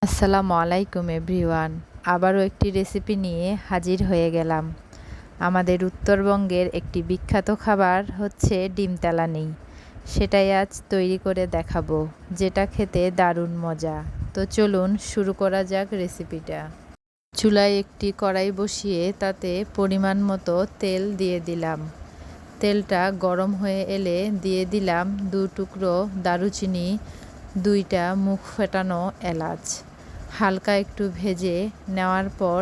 আসসালামু আলাইকুম এভরিওয়ান। আবারও একটি রেসিপি নিয়ে হাজির হয়ে গেলাম। আমাদের উত্তরবঙ্গের একটি বিখ্যাত খাবার হচ্ছে ডিম তেলানি। সেটাই আজ তৈরি করে দেখাবো, যেটা খেতে দারুণ মজা। তো চলুন শুরু করা যাক রেসিপিটা। চুলায় একটি কড়াই বসিয়ে তাতে পরিমাণ মতো তেল দিয়ে দিলাম। তেলটা গরম হয়ে এলে দিয়ে দিলাম 2 টুকরো দারুচিনি, 2টা মুখ ফেটানো এলাচ। হালকা একটু ভেজে নেওয়ার পর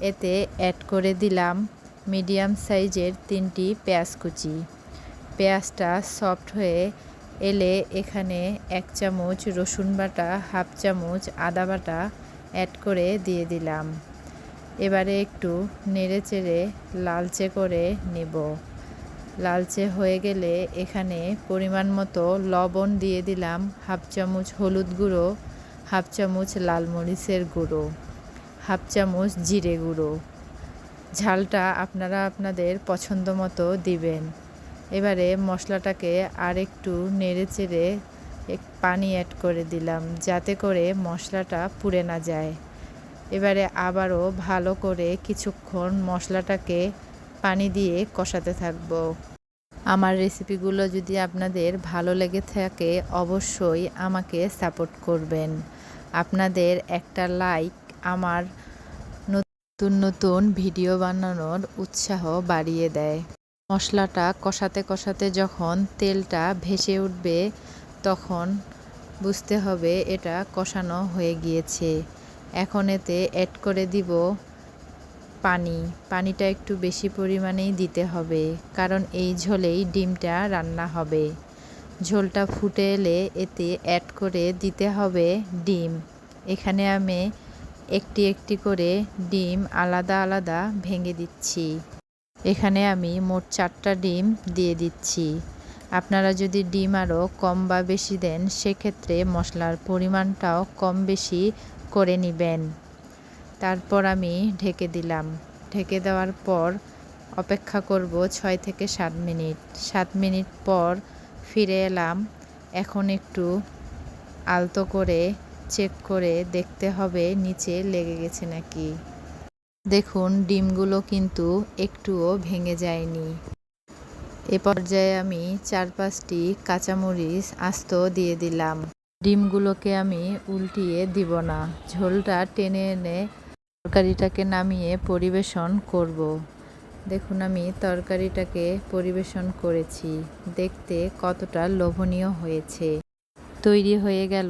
এতে অ্যাড করে দিলাম মিডিয়াম সাইজের 3টি পেঁয়াজ কুচি। পেঁয়াজটা সফট হয়ে এলে এখানে 1 চামচ রসুন বাটা, হাফ চামচ আদা বাটা অ্যাড করে দিয়ে দিলাম। এবারে একটু নেড়েচেড়ে লালচে করে নেব। লালচে হয়ে গেলে এখানে পরিমাণ মতো লবণ দিয়ে দিলাম, হাফ চামচ হলুদ গুঁড়ো, হাফ চামচ লাল মরিচের গুঁড়ো, হাফ চামচ জিরে গুঁড়ো। ঝালটা আপনারা আপনাদের পছন্দ মতো দিবেন। এবারে মশলাটাকে আর একটু নেড়েচেড়ে পানি অ্যাড করে দিলাম, যাতে করে মশলাটা পুড়ে না যায়। এবারে আবারও ভালো করে কিছুক্ষণ মশলাটাকে পানি দিয়ে কষাতে থাকবো। আমার রেসিপিগুলো যদি আপনাদের ভালো লেগে থাকে অবশ্যই আমাকে সাপোর্ট করবেন। আপনাদের একটা লাইক আমার নতুন নতুন ভিডিও বানানোর উৎসাহ বাড়িয়ে দেয়। মশলাটা কষাতে কষাতে যখন তেলটা ভেসে উঠবে তখন বুঝতে হবে এটা কষানো হয়ে গিয়েছে। এখন এতে অ্যাড করে দিব পানিটা একটু বেশি পরিমাণেই দিতে হবে, কারণ এই ঝোলেই ডিমটা রান্না হবে। ঝোলটা ফুটে এলে এতে অ্যাড করে দিতে হবে ডিম। এখানে আমি একটি একটি করে ডিম আলাদা আলাদা ভেঙে দিচ্ছি। এখানে আমি মোট 4টা ডিম দিয়ে দিচ্ছি। আপনারা যদি ডিম আরও কম বা বেশি দেন সেক্ষেত্রে মশলার পরিমাণটাও কম বেশি করে নেবেন। তারপর আমি ঢেকে দিলাম। ঢেকে দেওয়ার পর অপেক্ষা করব 6 থেকে 7 মিনিট। 7 মিনিট পর ফিরে এলাম। এখন একটু আলতো করে চেক করে দেখতে হবে নিচে লেগে গেছে নাকি। দেখুন ডিমগুলো কিন্তু একটুও ভেঙে যায়নি। এ পর্যায়ে আমি 4-5টি কাঁচামরিচ আস্ত দিয়ে দিলাম। ডিমগুলোকে আমি উল্টিয়ে দিব না, ঝোলটা টেনে এনে তরকারিটাকে নামিয়ে পরিবেশন করব। দেখুন আমি তরকারিটাকে পরিবেশন করেছি, দেখতে কতটা লোভনীয় হয়েছে। তৈরি হয়ে গেল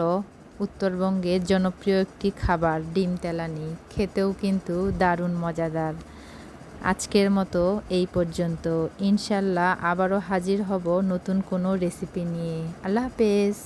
উত্তরবঙ্গের জনপ্রিয় একটি খাবার ডিম তেলানি। খেতেও কিন্তু দারুণ মজাদার। আজকের মতো এই পর্যন্ত। ইনশাল্লাহ আবারও হাজির হব নতুন কোনো রেসিপি নিয়ে। আল্লাহ হাফেজ।